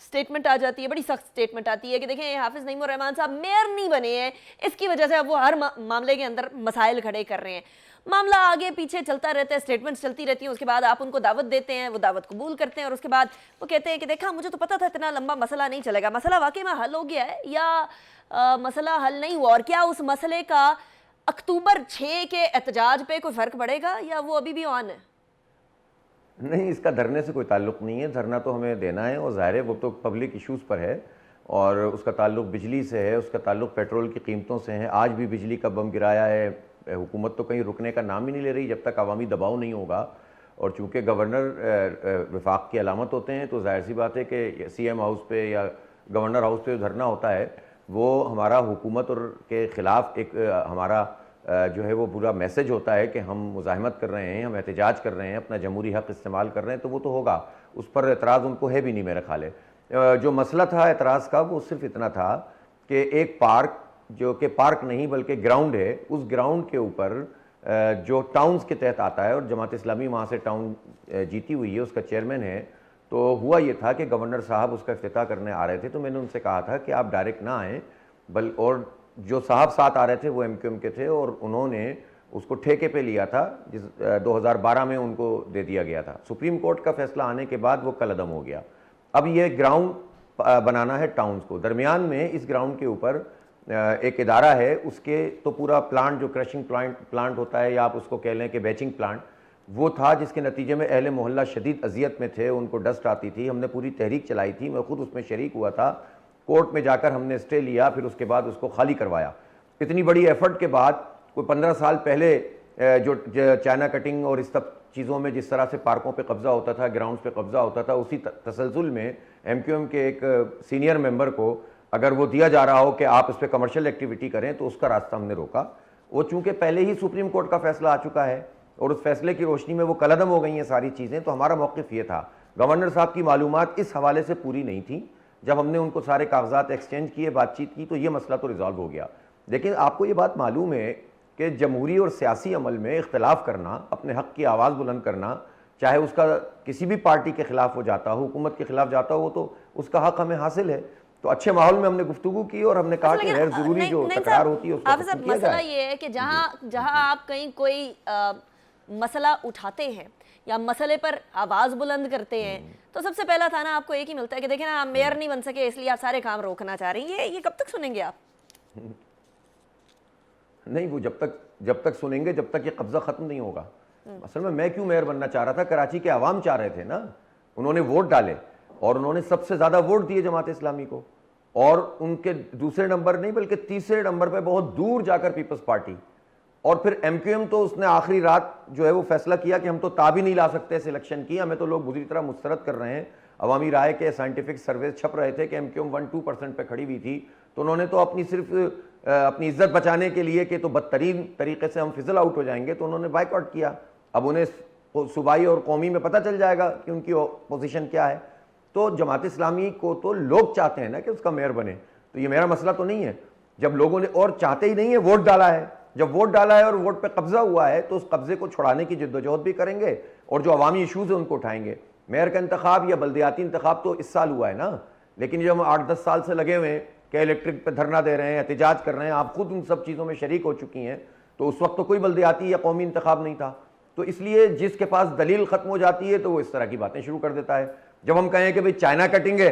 स्टेटमेंट आ जाती है, बड़ी सख्त स्टेटमेंट आती है कि देखें हाफिज नईमुर रहमान साहब मेयर नहीं बने हैं, इसकी वजह से अब वो हर मामले के अंदर मसाइल खड़े कर रहे हैं। मामला आगे पीछे चलता रहता है, स्टेटमेंट्स चलती रहती हैं, उसके बाद आप उनको दावत देते हैं, वो दावत कबूल करते हैं और उसके बाद वो कहते हैं कि देखा मुझे तो पता था इतना लंबा मसला नहीं चलेगा। मसला वाकई में हल हो गया है या मसला हल नहीं हुआ? और क्या उस मसले का अक्टूबर 6 के एहतजाज पे कोई फ़र्क पड़ेगा या वो अभी भी ऑन है? नहीं, इसका धरने से कोई ताल्लुक़ नहीं है। धरना तो हमें देना है और ज़ाहिर है वो तो पब्लिक इश्यूज़ पर है और उसका ताल्लुक़ बिजली से है, उसका ताल्लुक़ पेट्रोल की कीमतों से है। आज भी बिजली का बम गिराया है, हुकूमत तो कहीं रुकने का नाम ही नहीं ले रही जब तक अवामी दबाव नहीं होगा। और चूँकि गवर्नर वफाक की अलामत होते हैं तो जाहिर सी बात है कि CM हाउस पे या गवर्नर हाउस पे धरना होता है वो हमारा हुकूमत और के ख़िलाफ़ एक हमारा जो है वो पूरा मैसेज होता है कि हम मुज़ाहमत कर रहे हैं, हम एहतजाज कर रहे हैं, अपना जमहूरी हक़ इस्तेमाल कर रहे हैं, तो वो तो होगा, उस पर एतराज़ उनको है भी नहीं मेरा ख्याल है। जो मसला था एतराज़ का वो सिर्फ इतना था कि एक पार्क जो कि पार्क नहीं बल्कि ग्राउंड है, उस ग्राउंड के ऊपर जो टाउन्स के तहत आता है और जमात इस्लामी वहाँ से टाउन जीती हुई है, उसका चेयरमैन है, तो हुआ ये था कि गवर्नर साहब उसका इफ्तिताह करने आ रहे थे, तो मैंने उनसे कहा था कि आप डायरेक्ट ना आएँ और जो साहब साथ आ रहे थे वो MQM के थे और उन्होंने उसको ठेके पे लिया था, जिस 2012 में उनको दे दिया गया था। सुप्रीम कोर्ट का फैसला आने के बाद वो कलअदम हो गया। अब ये ग्राउंड बनाना है टाउन्स को, दरमियान में इस ग्राउंड के ऊपर एक इदारा है, उसके तो पूरा प्लांट जो क्रशिंग प्लांट होता है या आप उसको कह लें कि बैचिंग प्लांट, वो था जिसके नतीजे में अहले मोहल्ला शदीद अजियत में थे, उनको डस्ट आती थी। हमने पूरी तहरीक चलाई थी, मैं खुद उसमें शरीक हुआ था। कोर्ट में जाकर हमने स्टे लिया, फिर उसके बाद उसको खाली करवाया। इतनी बड़ी एफर्ट के बाद कोई 15 साल पहले जो चाइना कटिंग और इस सब चीज़ों में जिस तरह से पार्कों पे कब्जा होता था, ग्राउंड्स पे कब्जा होता था, उसी तसलसल में MQM के एक सीनियर मेंबर को अगर वो दिया जा रहा हो कि आप इस पर कमर्शियल एक्टिविटी करें, तो उसका रास्ता हमने रोका। वो चूंकि पहले ही सुप्रीम कोर्ट का फैसला आ चुका है और उस फैसले की रोशनी में वो कलअदम हो गई हैं सारी चीज़ें, तो हमारा मौक़िफ़ ये था। गवर्नर साहब की मालूमात इस हवाले से पूरी नहीं थी। जब हमने उनको सारे कागजात एक्सचेंज किए, बातचीत की, तो ये मसला तो रिजॉल्व हो गया। लेकिन आपको ये बात मालूम है कि जमहूरी और सियासी अमल में इख्तलाफ करना, अपने हक़ की आवाज़ बुलंद करना, चाहे उसका किसी भी पार्टी के खिलाफ हो जाता हो, हुकूमत के खिलाफ जाता हो, तो उसका हक़ हमें हासिल है। तो अच्छे माहौल में हमने गुफ्तगू की और हमने कहा कि गैर ज़रूरी जो तकरार होती है उसको आप खत्म किया मसला जाए। ये है कि जहां आप कहीं कोई मसला उठाते हैं या मसले पर आवाज़ बुलंद करते हैं, तो सबसे पहला थाना आपको एक ही मिलता है कि देखें ना, आप मेयर नहीं बन सके इसलिए आप सारे काम रोकना चाह रही हैं। ये कब तक सुनेंगे आप? नहीं, वो जब तक सुनेंगे, जब तक ये कब्जा खत्म नहीं होगा। असल में मैं क्यों मेयर बनना चाह रहा था, कराची के अवाम चाह रहे थे ना, उन्होंने वोट डाले और उन्होंने सबसे ज्यादा वोट दिए जमात इस्लामी को, और उनके दूसरे नंबर नहीं बल्कि तीसरे नंबर पे बहुत दूर जाकर पीपल्स पार्टी। और फिर MQM तो उसने आखिरी रात जो है वो फैसला किया कि हम तो ताबी नहीं ला सकते इस इलेक्शन की, हमें तो लोग बुरी तरह मुस्तरद कर रहे हैं। अवामी राय के साइंटिफिक सर्वे छप रहे थे कि MQM 1-2% पे खड़ी हुई थी, तो उन्होंने तो अपनी इज्जत बचाने के लिए कि तो बदतरीन तरीके से हम फिजल आउट हो जाएंगे, तो उन्होंने बाइकआउट किया। अब उन्हें सूबाई और कौमी में पता चल जाएगा कि उनकी पोजीशन क्या है। तो जमात इस्लामी को तो लोग चाहते हैं ना कि उसका मेयर बने, तो ये मेरा मसला तो नहीं है। जब लोगों ने, और चाहते ही नहीं है, वोट डाला है, जब वोट डाला है और वोट पे कब्जा हुआ है, तो उस कब्जे को छुड़ाने की जिद्दोजहद भी करेंगे और जो अवामी इशूज़ है उनको उठाएंगे। मेयर का इंतखाब या बल्दियाती इंतखाब तो इस साल हुआ है ना, लेकिन जब हम 8-10 साल से लगे हुए हैं कि इलेक्ट्रिक पे धरना दे रहे हैं, एहतजाज कर रहे हैं, आप खुद उन सब चीज़ों में शरीक हो चुकी हैं, तो उस वक्त तो कोई बल्दियाती या कौमी इंतखाब नहीं था। तो इसलिए जिसके पास दलील ख़त्म हो जाती है तो वो इस तरह की बातें शुरू कर देता है। जब हम कहें कि भाई चाइना कटिंग है,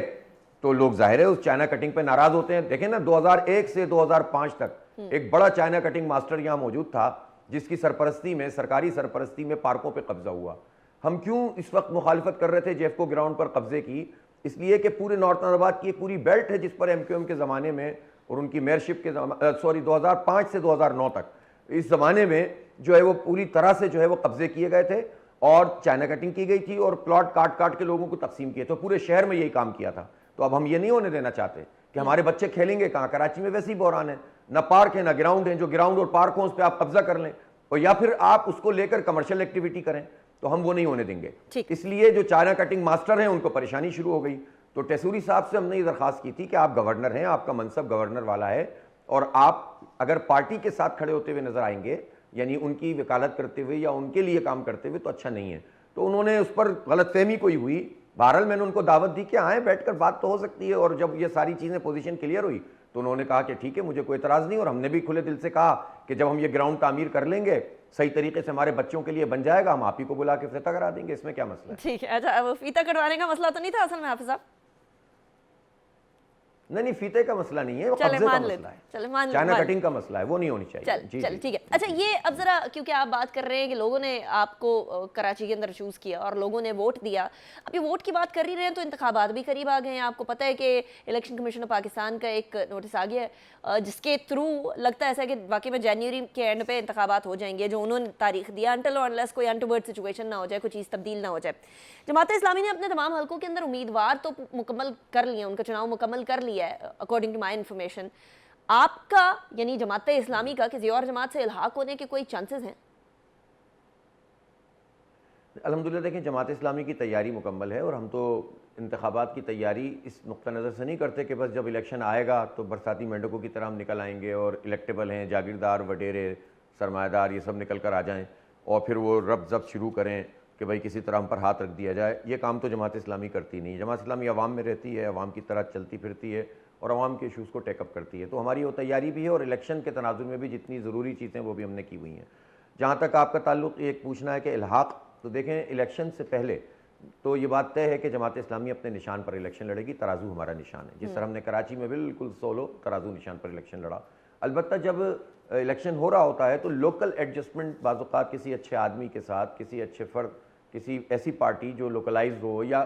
तो लोग जाहिर है उस चाइना कटिंग पे नाराज होते हैं। देखें ना, 2001 से 2005 तक एक बड़ा चाइना कटिंग मास्टर यहाँ मौजूद था, जिसकी सरपरस्ती में, सरकारी सरपरस्ती में पार्कों पे कब्जा हुआ। हम क्यों इस वक्त मुखालिफत कर रहे थे जेफको ग्राउंड पर कब्जे की? इसलिए कि पूरे नॉर्थ अहमदाबाद की एक पूरी बेल्ट है जिस पर MQM के ज़माने में और उनकी मेयरशिप के 2005 से 2009 तक, इस ज़माने में जो है वो पूरी तरह से जो है वो कब्जे किए गए थे और चाइना कटिंग की गई थी और प्लॉट काट काट के लोगों को तकसीम किए। तो पूरे शहर में यही काम किया था। तो अब हम ये नहीं होने देना चाहते कि हमारे बच्चे खेलेंगे कहाँ। कराची में वैसे ही बहरान है, ना पार्क है ना ग्राउंड है। जो ग्राउंड और पार्क हो उस पर आप कब्जा कर लें और या फिर आप उसको लेकर कमर्शियल एक्टिविटी करें, तो हम वो नहीं होने देंगे। इसलिए जो चाइना कटिंग मास्टर हैं उनको परेशानी शुरू हो गई। तो टेसूरी साहब से हमने ये दरख्वास्त की थी कि आप गवर्नर हैं, आपका मनसब गवर्नर वाला है, और आप अगर पार्टी के साथ खड़े होते हुए नजर आएंगे, यानी उनकी वकालत करते हुए या उनके लिए काम करते हुए, तो अच्छा नहीं है। तो उन्होंने उस पर गलतफहमी कोई हुई, बहरहाल मैंने उनको दावत दी कि आए, बैठकर बात तो हो सकती है। और जब ये सारी चीज़ें पोजीशन क्लियर हुई तो उन्होंने कहा कि ठीक है, मुझे कोई एतराज़ नहीं। और हमने भी खुले दिल से कहा कि जब हम ये ग्राउंड तामीर कर लेंगे, सही तरीके से हमारे बच्चों के लिए बन जाएगा, हम आप ही को बुला के फीता करा देंगे, इसमें क्या मसला है। ठीक है, अच्छा, वो फीता कटवाने का मसला तो नहीं था असल में हाफिज साहब? नहीं, फीते का मसला नहीं है, वो चले कब्जे का मान मसला लेते, है। चले मान चाइना कटिंग का मसला है, वो नहीं होनी चाहिए। जी, चल जी। ठीक है। अच्छा, ये अब जरा, क्योंकि आप बात कर रहे हैं कि लोगों ने आपको कराची के अंदर चूज़ किया और लोगों ने वोट दिया। अब ये वोट की बात कर ही रहे हैं तो इंतखाबात भी करीब आ गए हैं। आपको पता है कि इलेक्शन कमीशन ऑफ पाकिस्तान का एक नोटिस आ गया है जिसके थ्रू लगता है ऐसा कि वाकई में जनवरी के एंड पे इंतखाबात हो जाएंगे, जो उन्होंने तारीख दिया, अनटिल और अनलेस कोई अनटुवर्ड सिचुएशन ना हो जाए, कोई चीज़ तब्दील ना हो जाए। जमात इस्लामी ने अपने तमाम हलकों के अंदर उम्मीदवार तो मुकम्मल कर लिए, उनका चुनाव मुकम्मल कर लिया है अकॉर्डिंग टू माई इन्फॉर्मेशन। आपका यानी जमात इस्लामी का किसी और जमात से इल्हाक होने के कोई चांसेस हैं? अल्हम्दुलिल्लाह देखें, जमात इस्लामी की तैयारी मुकम्मल है और हम तो इंतखाबात की तैयारी इस नुक्ता नज़र से नहीं करते कि बस जब इलेक्शन आएगा तो बरसाती मेंढकों की तरह हम निकल आएंगे और इलेक्टेबल हैं, जागीरदार, वडेरे, सरमायादार, ये सब निकल कर आ जाएं और फिर वो रब जब शुरू करें कि भाई किसी तरह हम पर हाथ रख दिया जाए। ये काम तो जमात इस्लामी करती नहीं। जमात इस्लामी अवाम में रहती है, अवाम की तरह चलती फिरती है और अवाम के इशूज़ को टेकअप करती है। तो हमारी वो तैयारी भी है और इलेक्शन के तनाजुर में भी जितनी ज़रूरी चीज़ें वो भी हमने की हुई हैं। जहाँ तक आपका ताल्लुक़ एक पूछना है कि इल्हाक़, तो देखें, इलेक्शन से पहले तो ये बात तय है कि जमात इस्लामी अपने निशान पर इलेक्शन लड़ेगी। तराजू हमारा निशान है। जिस तरह हमने कराची में बिल्कुल सोलो तराजू निशान पर इलेक्शन लड़ा। अलबत्ता जब इलेक्शन हो रहा होता है तो लोकल एडजस्टमेंट बाज़-औक़ात किसी अच्छे आदमी के साथ, किसी अच्छे फ़र्द, किसी ऐसी पार्टी जो लोकलाइज्ड हो या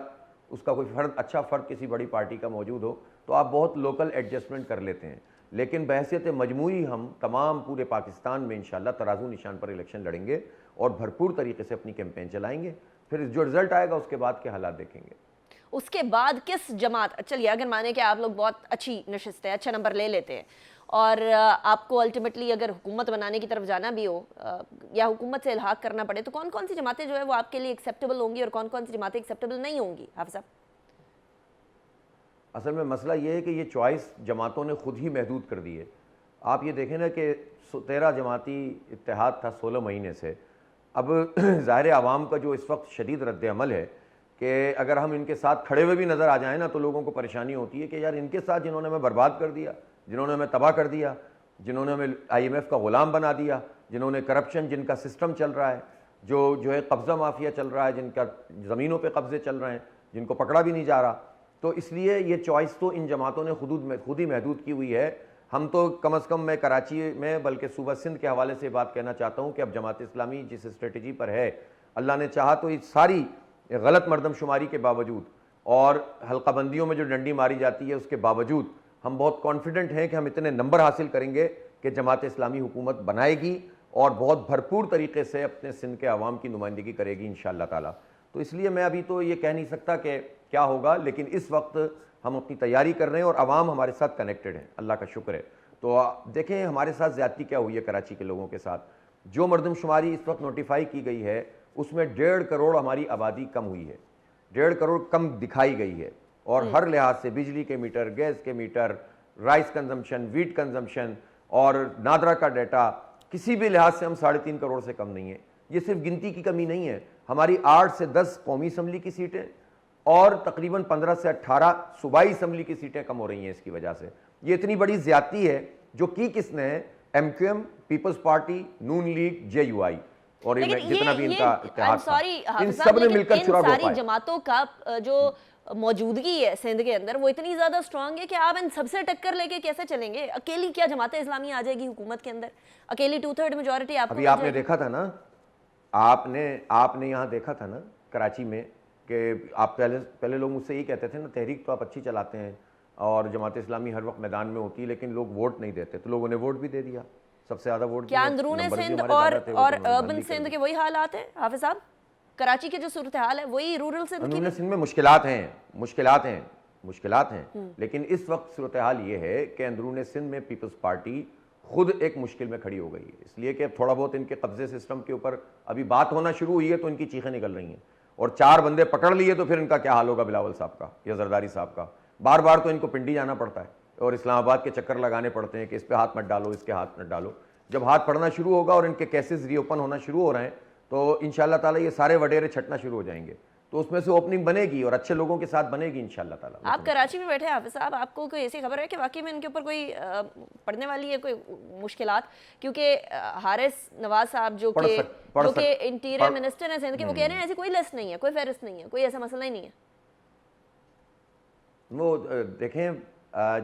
उसका कोई फ़र्द, अच्छा फ़र्द किसी बड़ी पार्टी का मौजूद हो, तो आप बहुत लोकल एडजस्टमेंट कर लेते हैं। लेकिन बहैसियत मजमूई हम तमाम पूरे पाकिस्तान में इंशाल्लाह तराजू निशान पर इलेक्शन लड़ेंगे और भरपूर तरीके से अपनी कैंपेन चलाएंगे। फिर जो रिज़ल्ट आएगा उसके बाद के हालात देखेंगे। उसके बाद किस जमात, चलिए अगर माने कि आप लोग बहुत अच्छी नशिस्त है, अच्छे नंबर ले लेते हैं और आपको अल्टीमेटली अगर हुकूमत बनाने की तरफ जाना भी हो या हुकूमत से इल्हाक करना पड़े, तो कौन कौन सी जमातें जो है वो आपके लिए एक्सेप्टेबल होंगी और कौन कौन सी जमातें एक्सेप्टेबल नहीं होंगी? हाफिज़ साहब, असल में मसला ये है कि ये चॉइस जमातों ने खुद ही महदूद कर दी है। आप ये देखें ना कि 13 जमाती इत्तेहाद था 16 महीने से। अब ज़ाहिर आवाम का जो इस वक्त शदीद रद्द-ए-अमल है कि अगर हम इनके साथ खड़े हुए भी नज़र आ जाएँ ना, तो लोगों को परेशानी होती है कि यार इनके साथ जिन्होंने हमें बर्बाद कर दिया, जिन्होंने हमें तबाह कर दिया, जिन्होंने हमें IMF का ग़ुलाम बना दिया, जिन्होंने करप्शन, जिनका सिस्टम चल रहा है, जो है कब्ज़ा माफिया चल रहा है, जिनका ज़मीनों पे कब्ज़े चल रहे हैं, जिनको पकड़ा भी नहीं जा रहा, तो इसलिए ये चॉइस तो इन जमातों ने खुद ही महदूद की हुई है। हम तो कम अज़ कम मैं कराची में बल्कि सूबा सिंध के हवाले से बात कहना चाहता हूँ कि अब जमात इस्लामी जिस स्ट्रेटजी पर है, अल्लाह ने चाहा तो इस सारी गलत मरदमशुमारी के बावजूद और हल्काबंदियों में जो डंडी मारी जाती है उसके बावजूद हम बहुत कॉन्फिडेंट हैं कि हम इतने नंबर हासिल करेंगे कि जमात इस्लामी हुकूमत बनाएगी और बहुत भरपूर तरीके से अपने सिंध के अवाम की नुमाइंदगी करेगी इंशाअल्लाह ताला। तो इसलिए मैं अभी तो ये कह नहीं सकता कि क्या होगा, लेकिन इस वक्त हम अपनी तैयारी कर रहे हैं और अवाम हमारे साथ कनेक्टेड है, अल्लाह का शुक्र है। तो देखें हमारे साथ ज़्यादती क्या हुई है कराची के लोगों के साथ। जो मरदमशुमारी इस वक्त नोटिफाई की गई है उसमें 1.5 करोड़ हमारी आबादी कम हुई है, 1.5 करोड़ कम दिखाई गई है और हर लिहाज से बिजली के मीटर, गैस के meter, rice consumption, wheat consumption और नादरा का डाटा, किसी भी लिहाज से हम 3.5 करोड़ से कम नहीं है। ये सिर्फ गिनती की कमी नहीं है, हमारी 8 से 10 कौमी असम्बली की सीटें और तकरीबन 15 से 18 सूबाई असम्बली की सीटें कम हो रही हैं इसकी वजह से। ये इतनी बड़ी ज्यादती है जो की किसने है, MQM, पीपल्स पार्टी, नून लीग, JUI और जितना भी इनका इत्तेहाद था, इन सब ने मिलकर चुरा सारी जमातों का जो मौजूदगी है सिंध के अंदर वो इतनी ज्यादा स्ट्रांग है कि आप इन सबसे टक्कर लेके कैसे चलेंगे? अकेली क्या जमात इस्लामी आ जाएगी हुकूमत के अंदर? अकेली 2/3 मेजॉरिटी आपको अभी आपने देखा था ना, आपने यहाँ देखा था ना कराची में कि आप पहले लोग मुझसे यही कहते थे ना, तहरीक तो आप अच्छी चलाते हैं और जमात इस्लामी हर वक्त मैदान में होती है लेकिन लोग वोट नहीं देते, तो लोगों ने वोट भी दे दिया, सबसे ज्यादा वोट। क्या अंदरूनी सिंध और अर्बन सिंध के वही हालात हैं हाफिज साहब? कराची के जो सूरत हाल है वही रूरल सिंध की? अंदरूनी सिंध में मुश्किलात हैं, लेकिन इस वक्त सूरत हाल ये है कि अंदरूनी सिंध में पीपल्स पार्टी खुद एक मुश्किल में खड़ी हो गई है, इसलिए कि थोड़ा बहुत इनके कब्जे सिस्टम के ऊपर अभी बात होना शुरू हुई है तो इनकी चीखें निकल रही हैं और 4 बंदे पकड़ लिए तो फिर इनका क्या हाल होगा बिलावल साहब का या जरदारी साहब का। बार बार तो इनको पिंडी जाना पड़ता है और इस्लामाबाद के चक्कर लगाने पड़ते हैं कि इस पे हाथ मत डालो, इसके हाथ मत डालो। जब हाथ पड़ना शुरू होगा और इनके केसेस रीओपन होना शुरू हो रहे हैं तो इंशाअल्लाह ताला ये सारे वडेरे छटना शुरू हो जाएंगे, तो उसमें से ओपनिंग बनेगी और अच्छे लोगों के साथ बनेगी इंशाअल्लाह ताला। आप कराची में बैठे हैं हाफिज साहब, आपको कोई ऐसी खबर है कि वाकई में इनके ऊपर कोई पड़ने वाली है कोई मुश्किलात? क्योंकि हारिस नवाज साहब जो कि इंटीरियर मिनिस्टर हैं सिंध के, वो कह रहे हैं ऐसी कोई लिस्ट नहीं है, कोई फहरिस्त नहीं है, कोई ऐसा मसला ही नहीं है। वो देखें,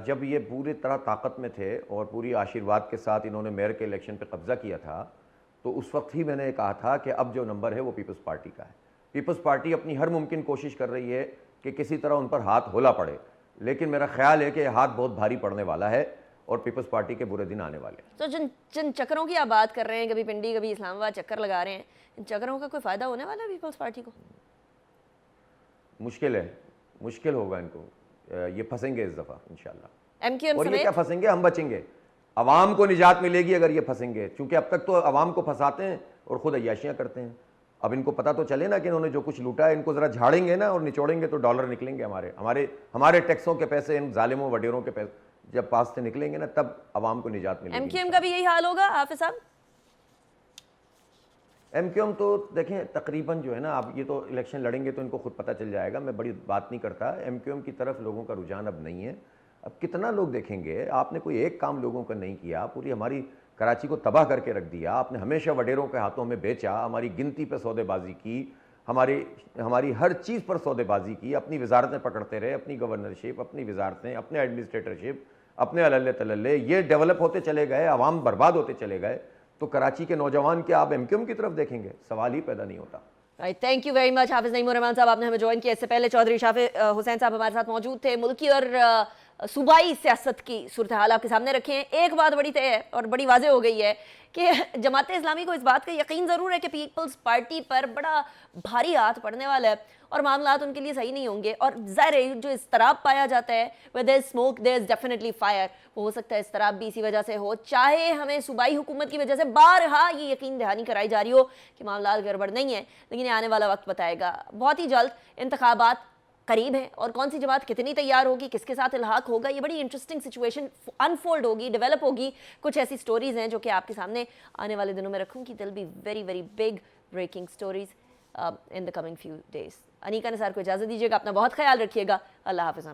जब ये पूरी तरह ताकत में थे और पूरी आशीर्वाद के साथ इन्होंने मेयर के इलेक्शन पे कब्जा किया था, तो उस वक्त ही मैंने कहा था कि अब जो नंबर है वो पीपल्स पार्टी का है। पीपल्स पार्टी अपनी हर मुमकिन कोशिश कर रही है कि किसी तरह उन पर हाथ होला पड़े, लेकिन मेरा ख्याल है कि हाथ बहुत भारी पड़ने वाला है और पीपल्स पार्टी के बुरे दिन आने वाले हैं। तो जिन चक्करों की आप बात कर रहे हैं, कभी पिंडी कभी इस्लामाबाद चक्कर लगा रहे हैं, इन चक्करों का कोई फायदा होने वाला है पीपल्स पार्टी को? मुश्किल होगा इनको, ये फंसेंगे इस दफा इंशाल्लाह। MQM और ये क्या फंसेंगे, हम बचेंगे, अवाम को निजात मिलेगी अगर ये फंसेंगे, क्योंकि अब तक तो अवाम को फंसाते हैं और खुद अय्याशियां करते हैं। अब इनको पता तो चले ना कि इन्होंने जो कुछ लूटा है, इनको जरा झाड़ेंगे ना और निचोड़ेंगे तो डॉलर निकलेंगे हमारे टैक्सों के पैसे, इन जालिमों वडेरों के पैसे जब पास से निकलेंगे ना, तब अवाम को निजात मिलेगी। MQM का भी यही हाल होगा हाफिज साहब? MQM तो देखें तकरीबन जो है ना, अब ये तो इलेक्शन लड़ेंगे तो इनको खुद पता चल जाएगा, मैं बड़ी बात नहीं करता। MQM की तरफ लोगों का रुझान अब नहीं है। अब कितना लोग देखेंगे, आपने कोई एक काम लोगों का नहीं किया, पूरी हमारी कराची को तबाह करके रख दिया आपने, हमेशा वडेरों के हाथों में बेचा, हमारी गिनती पे सौदेबाजी की, हमारी हर चीज़ पर सौदेबाजी की, अपनी वजारतें पकड़ते रहे, अपनी गवर्नरशिप, अपनी वजारतें, अपने एडमिनिस्ट्रेटरशिप, अपने अल्ले तल्ले ये डेवलप होते चले गए, अवाम बर्बाद होते चले गए, तो कराची के नौजवान क्या आप एमक्यूएम की तरफ देखेंगे? सवाल ही पैदा नहीं होता। Right, thank you very much Hafiz Naeem Rahman sahab, आपने हमें ज्वाइन किया। इससे पहले चौधरी शाफी हुसैन साहब हमारे साथ मौजूद थे। मुल्की और सूबाई सियासत की सूरत हाल आपके सामने रखे हैं। एक बात बड़ी तय है और बड़ी वाज़ेह हो गई है कि जमात इस्लामी को इस बात का यकीन ज़रूर है कि पीपल्स पार्टी पर बड़ा भारी हाथ पड़ने वाला है और मामलात उनके लिए सही नहीं होंगे। और ज़ाहिर है जो इस्तराब पाया जाता है, where there is smoke there is definitely fire, वो हो सकता है इस्तराब भी इसी वजह से हो, चाहे हमें सूबाई हुकूमत की वजह से बारहा ये यकीन दहानी कराई जा रही हो कि मामलात गड़बड़ नहीं है। लेकिन आने वाला वक्त बताएगा। बहुत ही जल्द इंतखाबात करीब है और कौन सी जमात कितनी तैयार होगी, किसके साथ इल्हाक होगा, ये बड़ी इंटरेस्टिंग सिचुएशन अनफोल्ड होगी, डेवलप होगी। कुछ ऐसी स्टोरीज हैं जो कि आपके सामने आने वाले दिनों में रखूंगी। Will be very very big breaking stories in the coming few days. Anika Nisar को इजाज़त दीजिएगा, अपना बहुत ख्याल रखिएगा। अल्लाह हाफ़िज़।